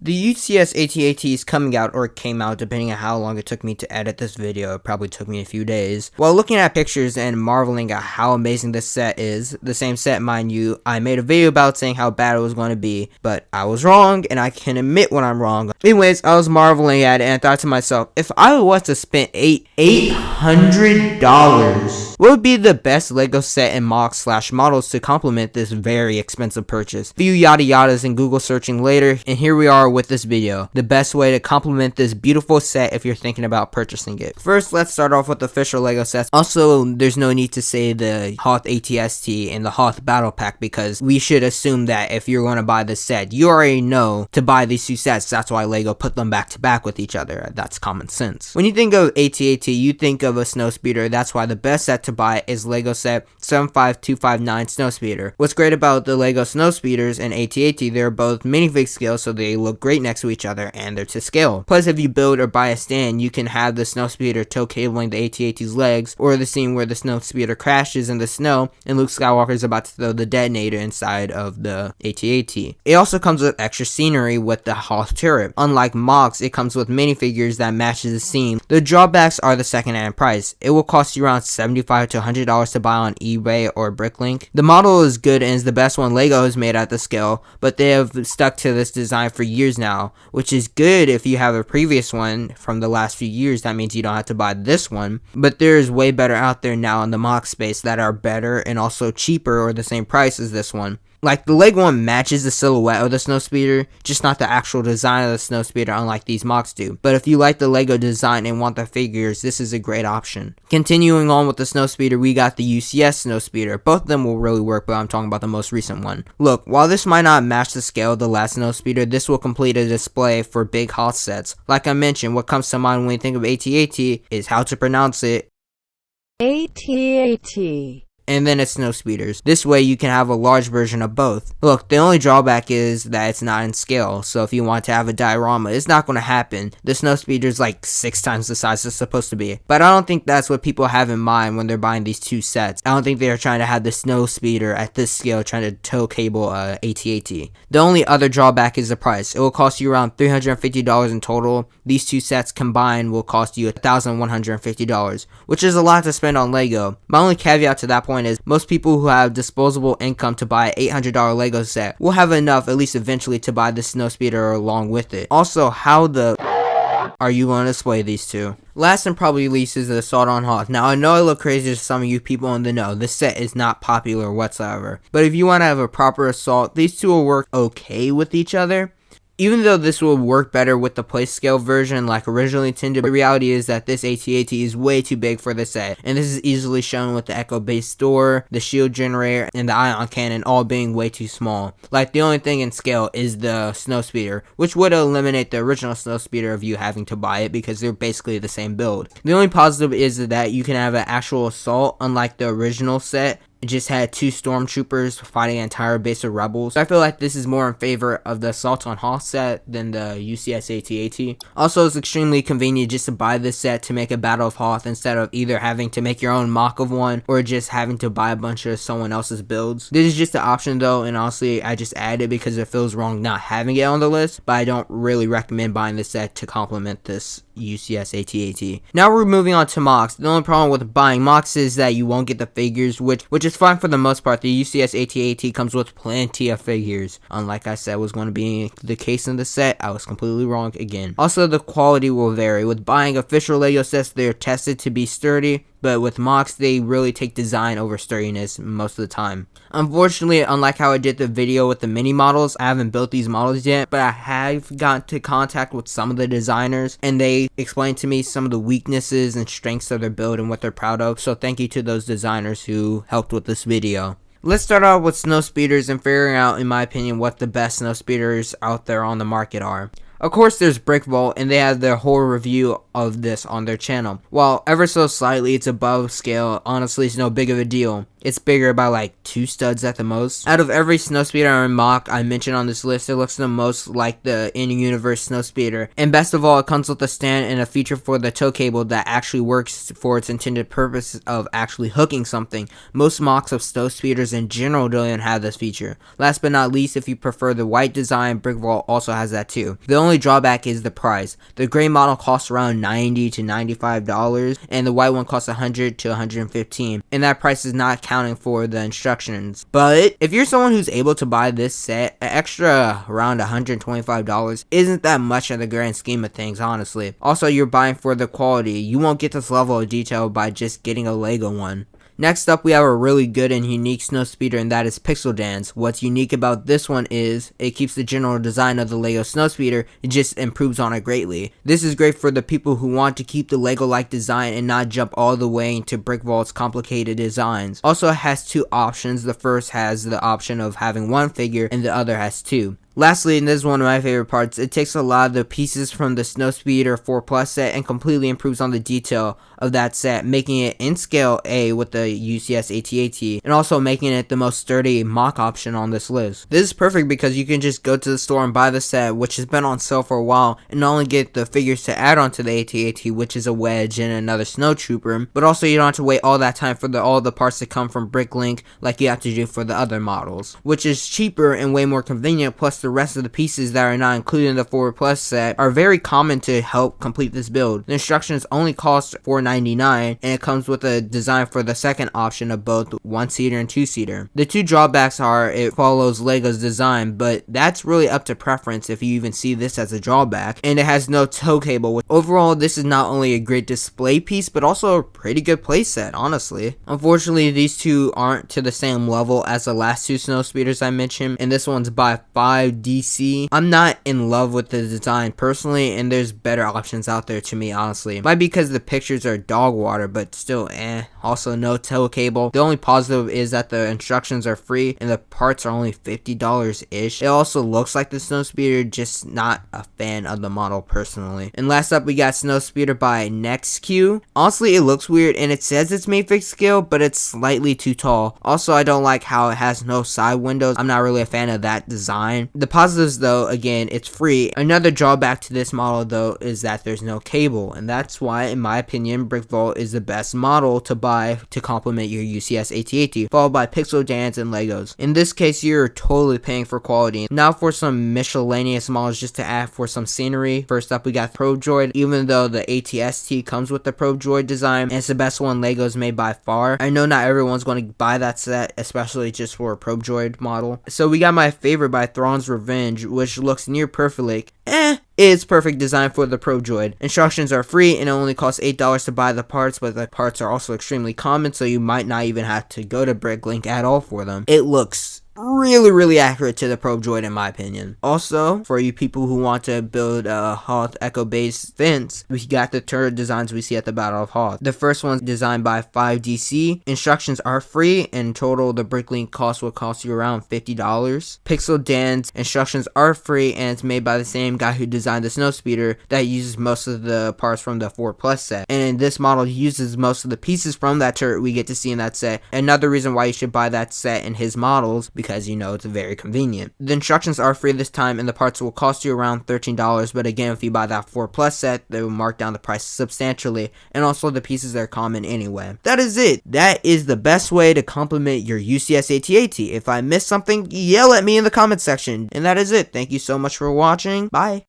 The UCS AT is coming out, or came out depending on how long it took me to edit this video. It probably took me a few days. While looking at pictures and marveling at how amazing this set is, the same set mind you, I made a video about saying how bad it was going to be, but I was wrong and I can admit when I'm wrong. Anyways, I was marveling at it and I thought to myself, if I was to spend $800, what would be the best LEGO set and Mocs / models to complement this very expensive purchase? Few yada yadas and Google searching later, and here we are with this video, the best way to complement this beautiful set if you're thinking about purchasing it. First, let's start off with the official LEGO sets. Also, there's no need to say the Hoth ATST and the Hoth Battle Pack, because we should assume that if you're going to buy this set, you already know to buy these two sets. That's why LEGO put them back to back with each other. That's common sense. When you think of AT-AT, you think of a Snowspeeder. That's why the best set to buy is LEGO set 75259 Snowspeeder. What's great about the LEGO Snowspeeders and AT-AT, they're both minifig scale, so they look great next to each other and they're to scale. Plus, if you build or buy a stand, you can have the Snowspeeder tow cabling the AT-AT's legs, or the scene where the Snowspeeder crashes in the snow and Luke Skywalker is about to throw the detonator inside of the AT-AT. It also comes with extra scenery with the Hoth turret. Unlike Mocs, it comes with minifigures that matches the scene. The drawbacks are the second-hand price. It will cost you around $75 to $100 to buy on eBay or Bricklink. The model is good and is the best one LEGO has made at the scale, but they have stuck to this design for years now, which is good if you have a previous one from the last few years. That means you don't have to buy this one, but there's way better out there now in the Moc space that are better and also cheaper or the same price as this one. Like, the LEGO one matches the silhouette of the Snowspeeder, just not the actual design of the Snowspeeder, unlike these Mocs do. But if you like the LEGO design and want the figures, this is a great option. Continuing on with the Snowspeeder, we got the UCS Snowspeeder. Both of them will really work, but I'm talking about the most recent one. Look, while this might not match the scale of the last Snowspeeder, this will complete a display for big Hoth sets. Like I mentioned, what comes to mind when you think of AT-AT is how to pronounce it. AT-AT. And then it's Snowspeeders. This way you can have a large version of both. Look, the only drawback is that it's not in scale, so if you want to have a diorama, it's not going to happen. The Snowspeeder's like 6 times the size it's supposed to be. But I don't think that's what people have in mind when they're buying these two sets. I don't think they're trying to have the Snowspeeder at this scale trying to tow cable AT-AT. The only other drawback is the price. It will cost you around $350 in total. These two sets combined will cost you $1,150, which is a lot to spend on LEGO. My only caveat to that point is most people who have disposable income to buy an $800 LEGO set will have enough, at least eventually, to buy the Snowspeeder along with it. Also, how the are you going to display these two? Last and probably least is the Assault on Hoth. Now, I know I look crazy to some of you people in the know. This set is not popular whatsoever. But if you want to have a proper assault, these two will work okay with each other. Even though this will work better with the play scale version like originally intended, the reality is that this AT-AT is way too big for the set, and this is easily shown with the Echo base door, the shield generator, and the ion cannon all being way too small. Like, the only thing in scale is the Snowspeeder, which would eliminate the original Snowspeeder of you having to buy it because they're basically the same build. The only positive is that you can have an actual assault, unlike the original set. It just had 2 stormtroopers fighting an entire base of rebels. So I feel like this is more in favor of the Assault on Hoth set than the UCS AT-AT. Also, it's extremely convenient just to buy this set to make a Battle of Hoth instead of either having to make your own mock of one or just having to buy a bunch of someone else's builds. This is just an option though, and honestly I just added it because it feels wrong not having it on the list, but I don't really recommend buying this set to complement this UCS AT-AT. Now we're moving on to Mocs. The only problem with buying Mocs is that you won't get the figures, which is fine for the most part. The UCS AT-AT comes with plenty of figures. Unlike I said was going to be the case in the set, I was completely wrong again. Also, the quality will vary. With buying official LEGO sets, they're tested to be sturdy, but with Mocs, they really take design over sturdiness most of the time. Unfortunately, unlike how I did the video with the mini models, I haven't built these models yet, but I have got to contact with some of the designers, and they explained to me some of the weaknesses and strengths of their build and what they're proud of, so thank you to those designers who helped with this video. Let's start out with Snowspeeders and figuring out, in my opinion, what the best Snowspeeders out there on the market are. Of course, there's Brick Vault, and they have their whole review of this on their channel. While ever so slightly it's above scale, honestly it's no big of a deal. It's bigger by like 2 studs at the most. Out of every Snowspeeder and Mock I mentioned on this list, it looks the most like the in-universe Snowspeeder. And best of all, it comes with a stand and a feature for the tow cable that actually works for its intended purpose of actually hooking something. Most Mocks of Snowspeeders in general don't even have this feature. Last but not least, if you prefer the white design, Brick Vault also has that too. The only drawback is the price. The gray model costs around $90 to $95, and the white one costs $100 to $115, and that price is not counting for the instructions. But if you're someone who's able to buy this set, an extra around $125 isn't that much in the grand scheme of things, honestly. Also, you're buying for the quality. You won't get this level of detail by just getting a Lego one. Next up, we have a really good and unique Snowspeeder, and that is Pixel Dance. What's unique about this one is it keeps the general design of the Lego Snowspeeder, it just improves on it greatly. This is great for the people who want to keep the Lego-like design and not jump all the way into Brick Vault's complicated designs. Also, it has 2 options. The first has the option of having 1 figure, and the other has 2. Lastly, and this is one of my favorite parts, it takes a lot of the pieces from the Snowspeeder 4 Plus set and completely improves on the detail of that set, making it in scale A with the UCS AT AT, and also making it the most sturdy Mock option on this list. This is perfect because you can just go to the store and buy the set, which has been on sale for a while, and not only get the figures to add on to the AT AT, which is a wedge and another snow trooper, but also you don't have to wait all that time for all the parts to come from Bricklink like you have to do for the other models, which is cheaper and way more convenient. Plus, the rest of the pieces that are not included in the 4 Plus set are very common to help complete this build. The instructions only cost $4.99, and it comes with a design for the second option of both 1-seater and 2-seater. The 2 drawbacks are it follows Lego's design, but that's really up to preference if you even see this as a drawback, and it has no tow cable. Overall, this is not only a great display piece, but also a pretty good playset, honestly. Unfortunately, these 2 aren't to the same level as the last 2 Snowspeeders I mentioned, and this one's by 5DC. I'm not in love with the design personally, and there's better options out there to me, honestly. Might be because the pictures are dog water, but still Also, no tow cable. The only positive is that the instructions are free and the parts are only $50-ish. It also looks like the Snowspeeder, just not a fan of the model personally. And last up, we got Snowspeeder by Nexq. Honestly, it looks weird and it says it's made fixed scale, but it's slightly too tall. Also, I don't like how it has no side windows. I'm not really a fan of that design. The positives though, again, it's free. Another drawback to this model though is that there's no cable, and that's why in my opinion Brick Vault is the best model to buy to complement your UCS AT AT, followed by Pixel Dance and Legos. In this case, you're totally paying for quality. Now for some miscellaneous models just to add for some scenery. First up, we got Probe Droid. Even though the AT-ST comes with the Probe Droid design, and it's the best one Legos made by far, I know not everyone's going to buy that set, especially just for a Probe Droid model. So we got my favorite by ThrawnsRevenge, which looks near perfect. It's perfect design for the Probe Droid. Instructions are free and it only costs $8 to buy the parts, but the parts are also extremely common, so you might not even have to go to Bricklink at all for them. It looks really accurate to the Probe Droid in my opinion. Also, for you people who want to build a Hoth Echo based fence, we got the turret designs we see at the Battle of Hoth. The first one's designed by 5DC. Instructions are free. In total, the Bricklink cost will cost you around $50. Pixel Dance instructions are free and it's made by the same guy who designed the Snowspeeder that uses most of the parts from the 4 Plus set. And this model uses most of the pieces from that turret we get to see in that set. Another reason why you should buy that set in his models, because you know it's very convenient. The instructions are free this time and the parts will cost you around $13, but again, if you buy that 4 Plus set, they will mark down the price substantially, and also the pieces are common anyway. That is it. That is the best way to complement your UCS AT AT. If I missed something, yell at me in the comment section. And that is it. Thank you so much for watching. Bye.